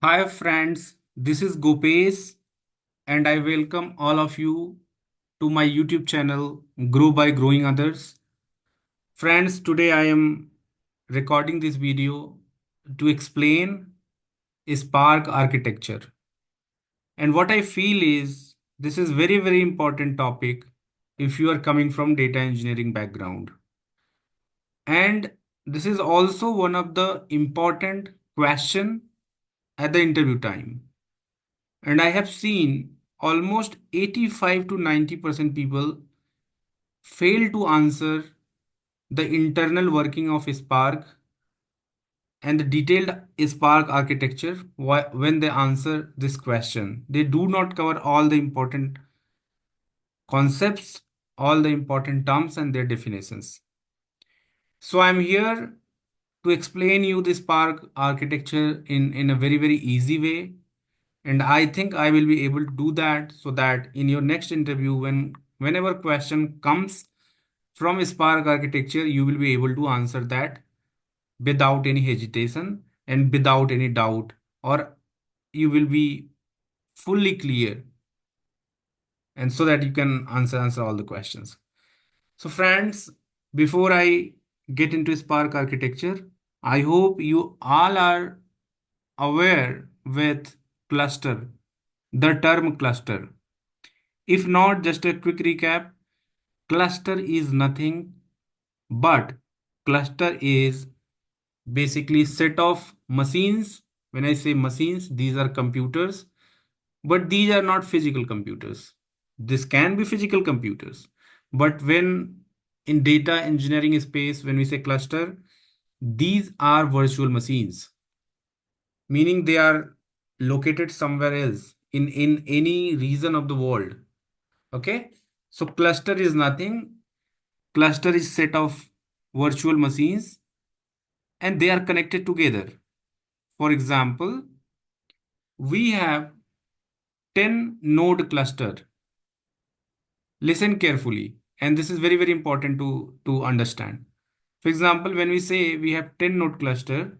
Hi friends, this is Gopesh and I welcome all of you to my YouTube channel Grow by Growing Others. Friends, today I am recording this video to explain Spark architecture. And what I feel is this is very important topic if you are coming from data engineering background. And this is also one of the important question at the interview time. And I have seen almost 85 to 90% people fail to answer the internal working of Spark and the detailed Spark architecture when they answer this question. They do not cover all the important concepts, all the important terms and their definitions. So I'm here to explain you the Spark architecture in a very easy way. And I think I will be able to do that so that in your next interview, whenever question comes from Spark architecture, you will be able to answer that without any hesitation and without any doubt, or you will be fully clear, and so that you can answer all the questions. So friends, before I get into Spark architecture, I hope you all are aware with cluster, the term cluster. If not, just a quick recap. Cluster is nothing but cluster is basically set of machines. When I say machines, these are computers, but these are not physical computers. This can be physical computers, but when in data engineering space, when we say cluster, these are virtual machines, meaning they are located somewhere else in any region of the world. Okay, so cluster is nothing. Cluster is set of virtual machines and they are connected together. For example, we have 10 node cluster. Listen carefully, and this is very important to understand. For example, when we say we have 10 node cluster,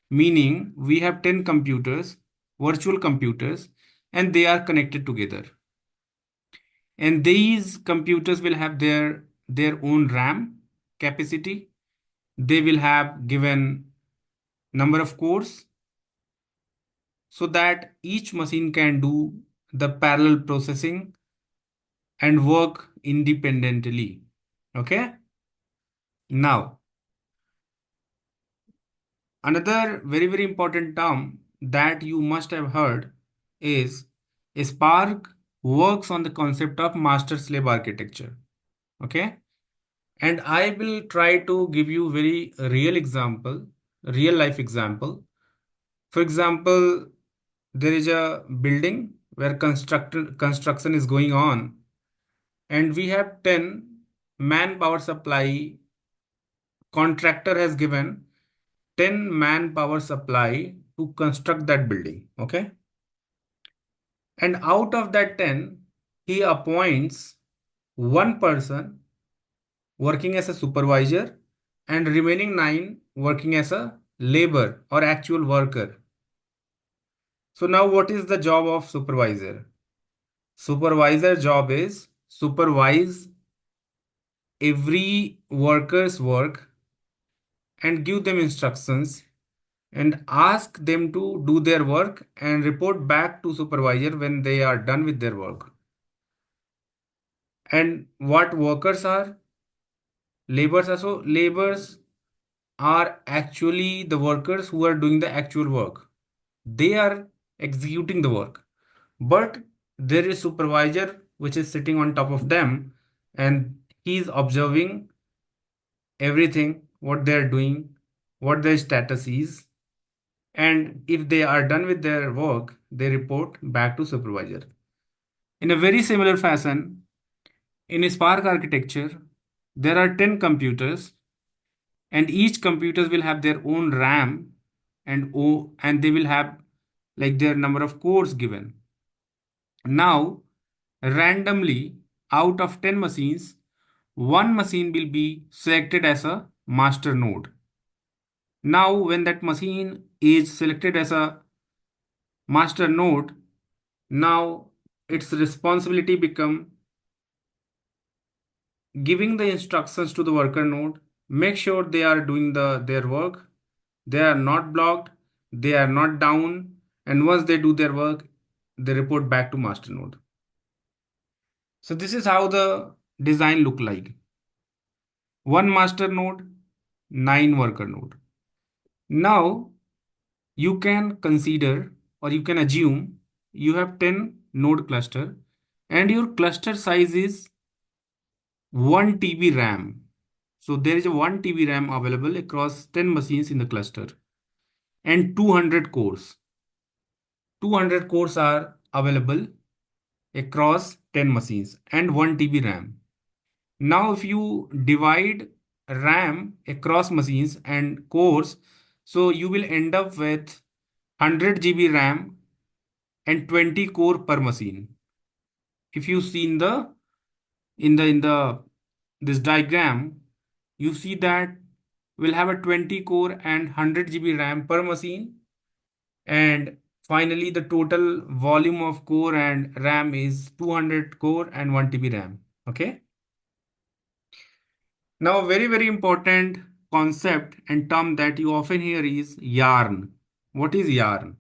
meaning we have 10 computers, virtual computers, and they are connected together. And these computers will have their own RAM capacity. They will have given number of cores so that each machine can do the parallel processing and work independently. Okay. Now, another very important term that you must have heard is Spark works on the concept of master slave architecture. Okay. And I will try to give you very real life example. For example, there is a building where construction is going on, and we have 10 manpower supply. Contractor has given 10 manpower supply to construct that building. Okay. And out of that 10, he appoints one person working as a supervisor and remaining 9 working as a labor or actual worker. So now what is the job of supervisor? Supervisor job is supervise every worker's work and give them instructions and ask them to do their work and report back to supervisor when they are done with their work. And what workers are? Laborers are. So laborers are actually the workers who are doing the actual work. They are executing the work. But there is supervisor which is sitting on top of them and he is observing everything, what they are doing, what their status is. And if they are done with their work, they report back to supervisor. In a very similar fashion, in a Spark architecture, there are 10 computers and each computers will have their own RAM and they will have like their number of cores given. Now, randomly out of 10 machines, one machine will be selected as a master node. Now, when that machine is selected as a master node, now its responsibility become giving the instructions to the worker node, make sure they are doing their work, they are not blocked, they are not down, and once they do their work, they report back to master node. So this is how the design look like. One master node, 9 worker node. Now you can consider or you can assume you have 10 node cluster and your cluster size is 1 TB RAM. So there is a 1 TB RAM available across 10 machines in the cluster and 200 cores. 200 cores are available across 10 machines and 1 TB RAM. Now, if you divide RAM across machines and cores, so you will end up with 100 GB RAM and 20 core per machine. If you see in the this diagram, you see that we'll have a 20 core and 100 GB RAM per machine. And finally, the total volume of core and RAM is 200 core and 1 TB RAM. Okay. Now, a very, very important concept and term that you often hear is yarn. What is yarn?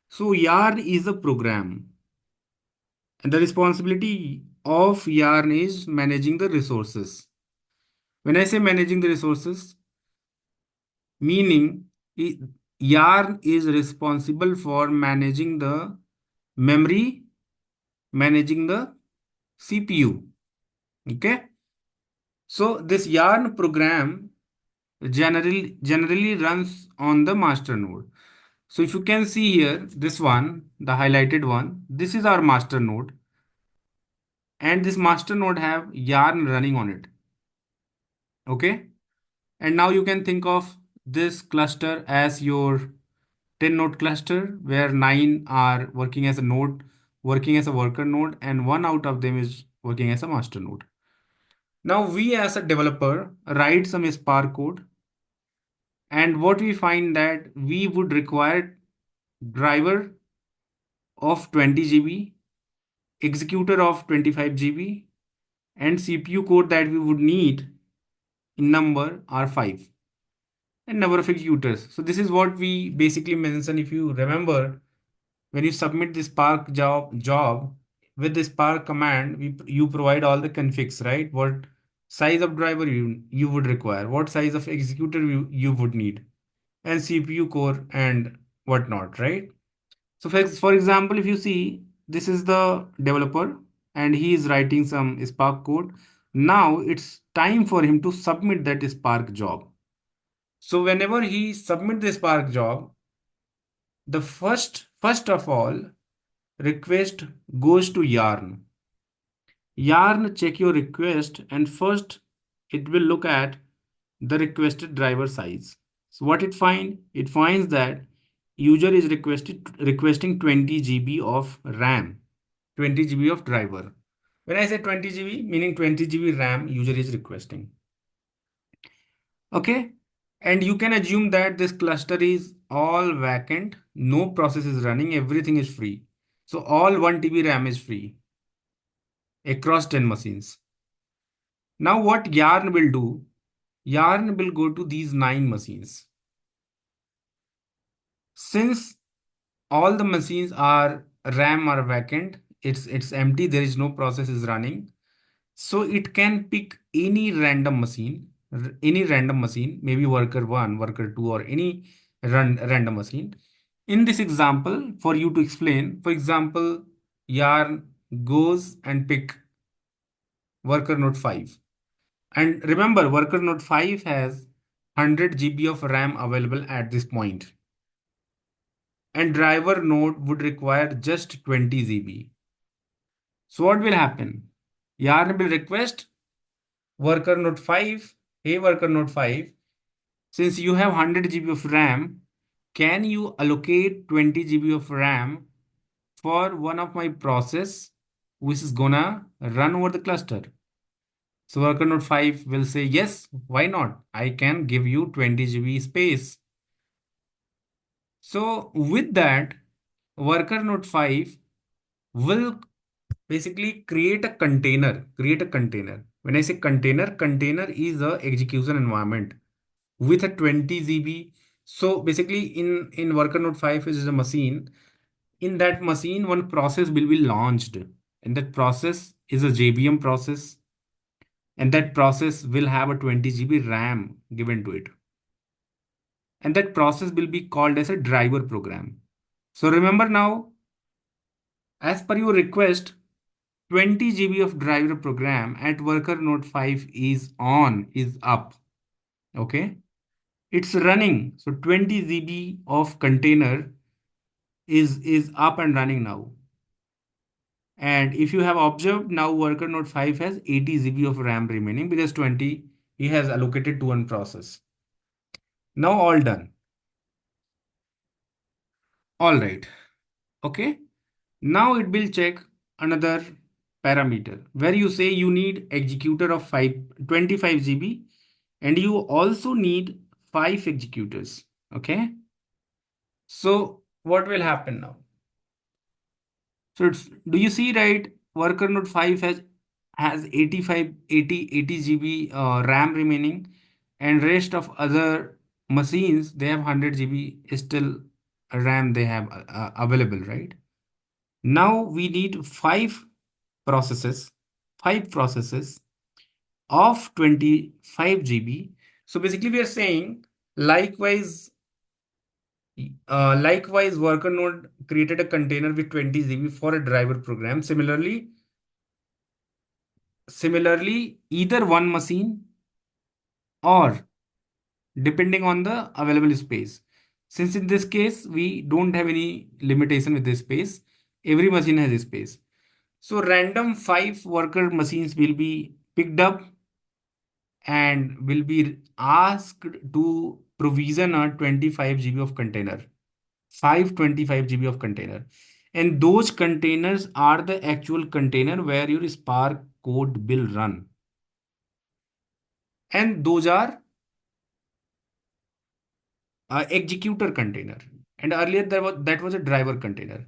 So, yarn is a program, and the responsibility of yarn is managing the resources. When I say managing the resources, meaning yarn is responsible for managing the memory, managing the CPU. Okay. So, this yarn program generally runs on the master node. So if you can see here, this one, the highlighted one, this is our master node. And this master node have yarn running on it. Okay. And now you can think of this cluster as your 10 node cluster where 9 are working as a node, working as a worker node, and one out of them is working as a master node. Now we as a developer write some Spark code, and what we find that we would require driver of 20 GB, executor of 25 GB, and CPU core that we would need in number are 5 and number of executors. So this is what we basically mention. If you remember, when you submit this Spark job with the Spark command, you provide all the configs, right? What size of driver you would require, what size of executor you would need, and CPU core and whatnot, right? So for example, if you see, this is the developer and he is writing some Spark code. Now it's time for him to submit that Spark job. So whenever he submit the Spark job, the first of all, request goes to Yarn. Yarn check your request and first it will look at the requested driver size. So what it find? It finds that user is requesting 20 GB of RAM, 20 GB of driver. When I say 20 GB, meaning 20 GB RAM user is requesting. Okay. And you can assume that this cluster is all vacant, no process is running, everything is free. So all 1 TB RAM is free across 10 machines. Now what Yarn will do? Yarn will go to these 9 machines. Since all the machines are RAM are vacant, it's empty, there is no process is running. So it can pick any random machine, maybe worker 1, worker 2, or any random machine. In this example, for you to explain, for example, Yarn goes and pick worker node 5. And remember, worker node 5 has 100 GB of RAM available at this point. And driver node would require just 20 GB. So what will happen? Yarn will request worker node 5, hey worker node 5, since you have 100 GB of RAM, can you allocate 20 GB of RAM for one of my process which is gonna run over the cluster? So worker node 5 will say, yes, why not? I can give you 20 GB space. So with that, worker node 5 will basically create a container. When I say container is a execution environment with a 20 GB. So basically in worker node 5 is a machine. In that machine, one process will be launched, and that process is a JVM process, and that process will have a 20 GB RAM given to it. And that process will be called as a driver program. So remember now, as per your request, 20 GB of driver program at worker node 5 is up. Okay. It's running. So 20 GB of container is up and running now. And if you have observed, now worker node 5 has 80 GB of RAM remaining because 20 he has allocated to one process. Now all done. All right. Okay. Now it will check another parameter where you say you need executor of 25 GB and you also need 5 executors. Okay. So what will happen now? So do you see, right? Worker node 5 has 80 GB RAM remaining, and rest of other machines they have 100 GB still RAM they have available, right? Now we need processes, five processes of 25 GB. So basically we are saying likewise, likewise worker node created a container with 20 GB for a driver program. Similarly, either one machine or depending on the available space. Since in this case, we don't have any limitation with this space, every machine has a space. So random 5 worker machines will be picked up and will be asked to provision a 25 GB of container, 525 GB of container. And those containers are the actual container where your Spark code will run. And those are executor container. And earlier that was a driver container.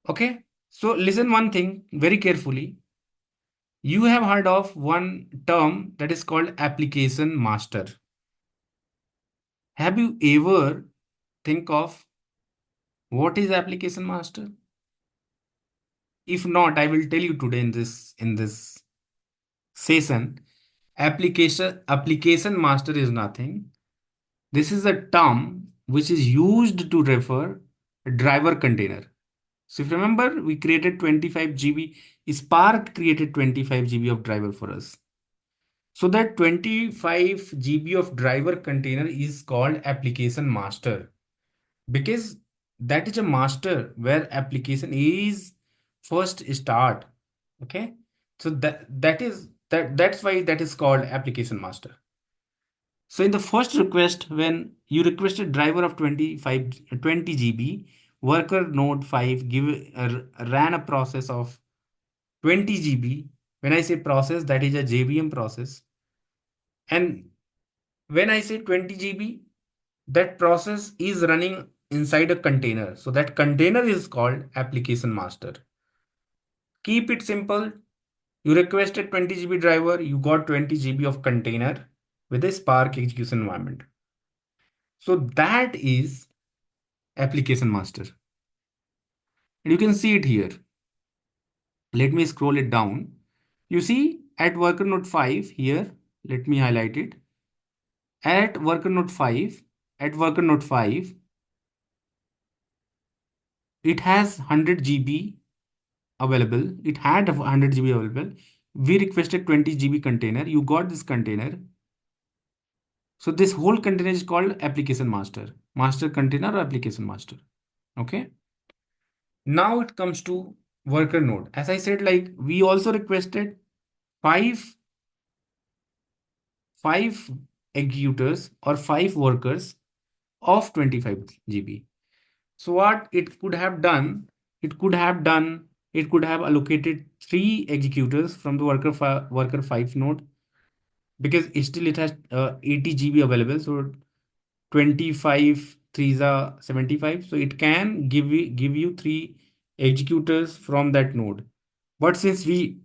Okay. So listen one thing very carefully. You have heard of one term that is called application master. Have you ever think of what is application master? If not, I will tell you today in this session. Application master is nothing. This is a term which is used to refer a driver container. So if you remember, we created 25 GB, Spark created 25 GB of driver for us. So that 25 GB of driver container is called application master because that is a master where application is first start. Okay. So that's why that is called application master. So in the first request, when you requested driver of 20 GB, worker node 5 ran a process of 20 GB. When I say process, that is a JVM process. And when I say 20 GB, that process is running inside a container. So that container is called application master. Keep it simple. You requested 20 GB driver, you got 20 GB of container with a Spark execution environment. So that is application master. And you can see it here. Let me scroll it down. You see at worker node 5 here, let me highlight it. At worker node 5, at worker node 5, it has 100 GB available. It had 100 GB available. We requested 20 GB container. You got this container. So this whole container is called application master. Master container or application master. Okay. Now it comes to worker node. As I said, like we also requested five five executors or 5 workers of 25 GB. So what it could have done, it could have allocated 3 executors from the worker 5 node because still it has 80 GB available. So 25 3s are 75. So it can give you three executors from that node. But since we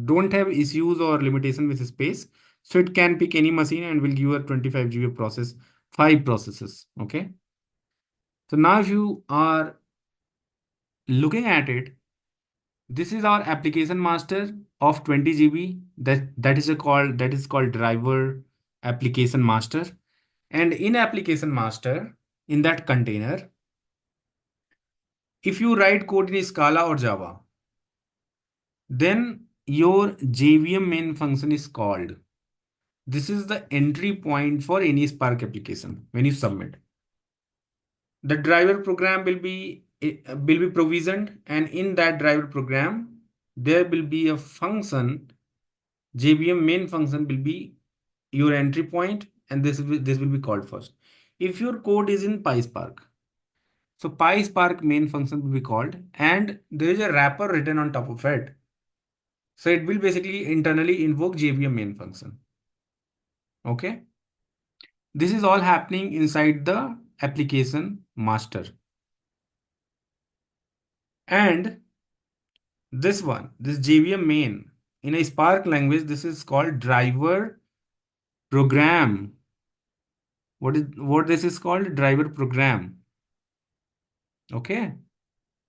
don't have issues or limitation with space, so it can pick any machine and will give you a 25 GB process, five processes. Okay. So now if you are looking at it, this is our application master of 20 GB. That is called driver application master. And in application master, in that container, if you write code in Scala or Java, then your JVM main function is called. This is the entry point for any Spark application when you submit. The driver program will be provisioned, and in that driver program, there will be a function. JVM main function will be your entry point, and this will be called first. If your code is in PySpark, so PySpark main function will be called, and there is a wrapper written on top of it. So it will basically internally invoke JVM main function. Okay. This is all happening inside the application master. And this JVM main, in a Spark language, this is called driver program. What this is called? Driver program. Okay.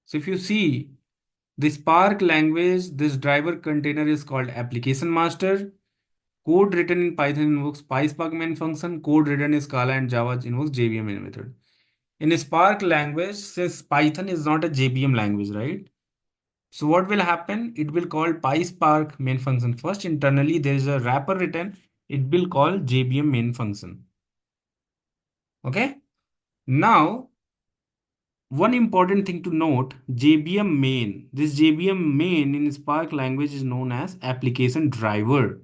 So if you see the Spark language, this driver container is called application master. Code written in Python invokes PySpark main function. Code written in Scala and Java invokes JVM main method. In a Spark language, since Python is not a JVM language, right? So what will happen? It will call PySpark main function first. Internally, there is a wrapper written. It will call JVM main function. Okay. Now, one important thing to note, JVM main. This JVM main in Spark language is known as application driver,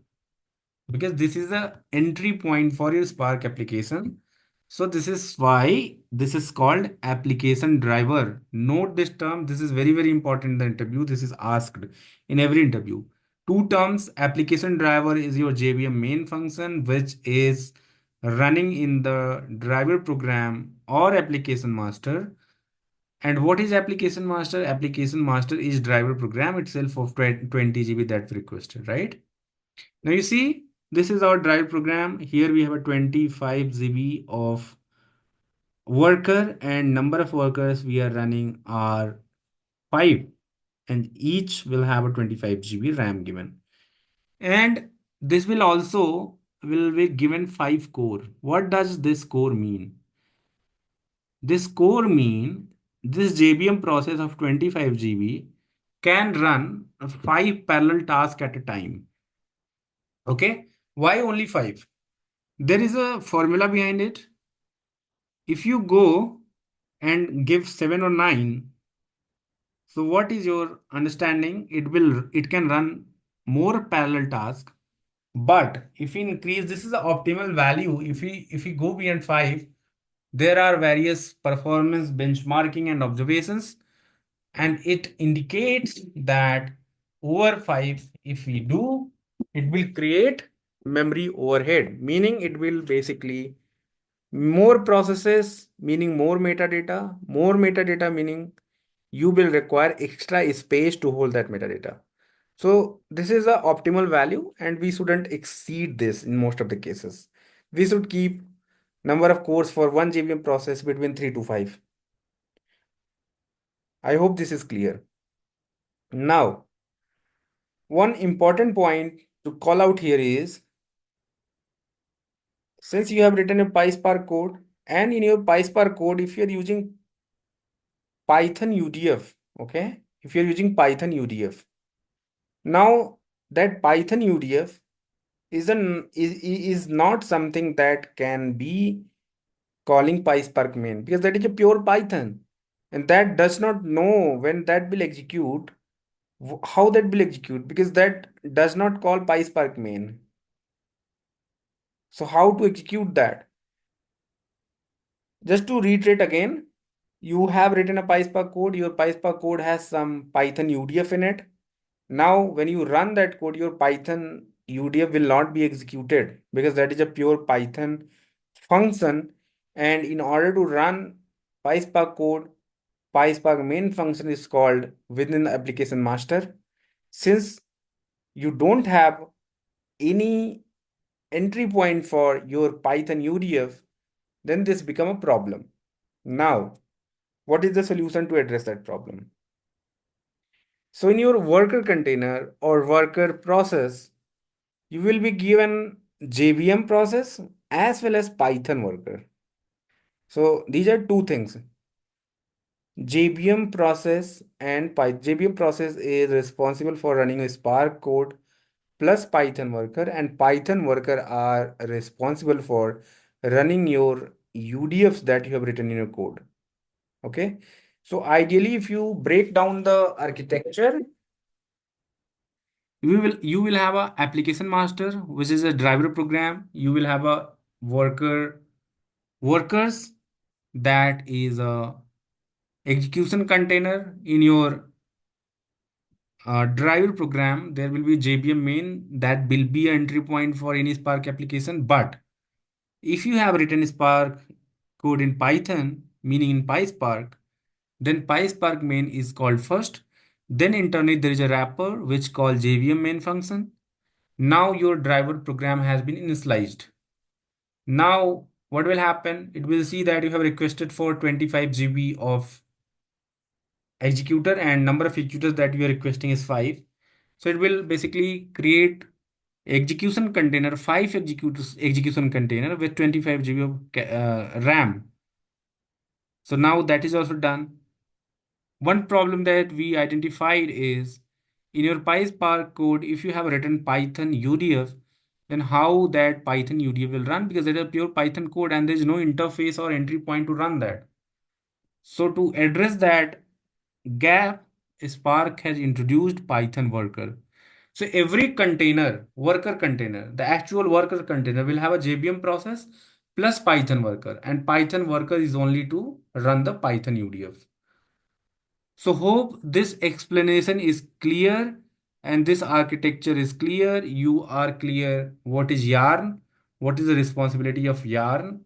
because this is the entry point for your Spark application. So this is why this is called application driver. Note this term. This is very, very important in the interview. This is asked in every interview. Two terms, application driver is your JVM main function, which is running in the driver program or application master. And what is application master? Application master is driver program itself of 20 GB that we requested, right? Now you see, this is our drive program. Here we have a 25 GB of worker, and number of workers we are running are 5, and each will have a 25 GB RAM given. And this will be given 5 core. What does this core mean? This core mean this JVM process of 25 GB can run 5 parallel tasks at a time. Okay. Why only 5? There is a formula behind it. If you go and give 7 or 9, so what is your understanding? It can run more parallel tasks, but if we increase, this is the optimal value. If we go beyond 5, there are various performance benchmarking and observations, and it indicates that over 5, if we do, it will create memory overhead, meaning it will basically more processes, meaning more metadata meaning you will require extra space to hold that metadata. So this is the optimal value, and we shouldn't exceed this in most of the cases. We should keep number of cores for one JVM process between 3 to 5. I hope this is clear. Now, one important point to call out here is, since you have written a PySpark code, and in your PySpark code, if you're using Python UDF, okay? If you're using Python UDF, now that Python UDF is not something that can be calling PySpark main, because that is a pure Python, and that does not know when that will execute, how that will execute, because that does not call PySpark main. So how to execute that? Just to reiterate again, you have written a PySpark code. Your PySpark code has some Python UDF in it. Now, when you run that code, your Python UDF will not be executed, because that is a pure Python function. And in order to run PySpark code, PySpark main function is called within the application master. Since you don't have any entry point for your Python UDF, then this become a problem. Now, what is the solution to address that problem? So in your worker container or worker process, you will be given JVM process as well as Python worker. So these are two things. JVM process and JVM process is responsible for running a Spark code plus Python worker, and Python worker are responsible for running your UDFs that you have written in your code. Okay. So ideally, if you break down the architecture, you will have a application master, which is a driver program. You will have a workers, that is a execution container. In your driver program, there will be JVM main that will be an entry point for any Spark application. But if you have written Spark code in Python, meaning in PySpark, then PySpark main is called first. Then internally there is a wrapper which called JVM main function. Now your driver program has been initialized. Now what will happen? It will see that you have requested for 25 GB of executor and number of executors that you are requesting is 5. So it will basically create execution container, 5 executors execution container with 25 GB of RAM. So now that is also done. One problem that we identified is in your PySpark code, if you have written Python UDF, then how that Python UDF will run, because it is a pure Python code and there is no interface or entry point to run that. So to address that gap, Spark has introduced Python worker. So every container, worker container, the actual worker container will have a JVM process plus Python worker, and Python worker is only to run the Python UDF. So hope this explanation is clear and this architecture is clear. You are clear what is yarn, what is the responsibility of yarn,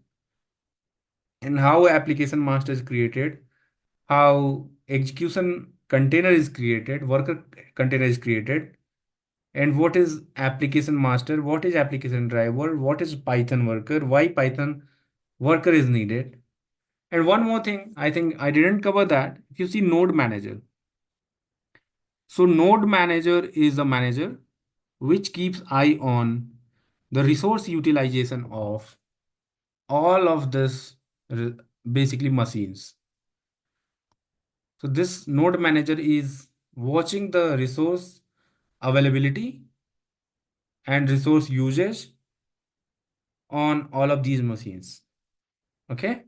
and how application master is created, how execution container is created, worker container is created, and what is application master, what is application driver, what is Python worker, why Python worker is needed. And one more thing, I think I didn't cover that. If you see node manager, so node manager is a manager which keeps eye on the resource utilization of all of this basically machines. So this node manager is watching the resource availability and resource usage on all of these machines. Okay.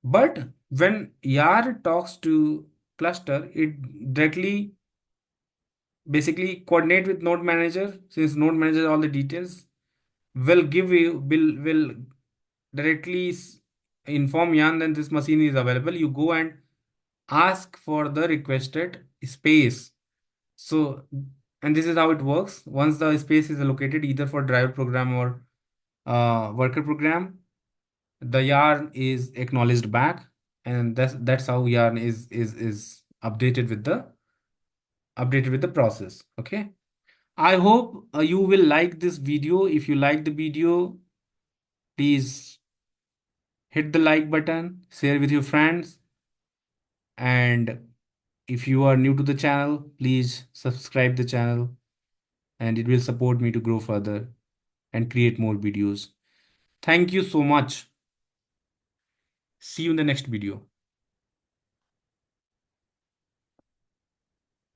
But when YAR talks to cluster, it directly basically coordinate with node manager, since node manager all the details will give you will directly inform Yan that this machine is available. You go and ask for the requested space. So, and this is how it works. Once the space is allocated either for driver program or worker program, the yarn is acknowledged back, and that's how yarn is updated with the process. Okay. I hope you will like this video. If you like the video, please hit the like button, share with your friends, and if you are new to the channel, please subscribe the channel, and it will support me to grow further and create more videos. Thank you so much. See you in the next video.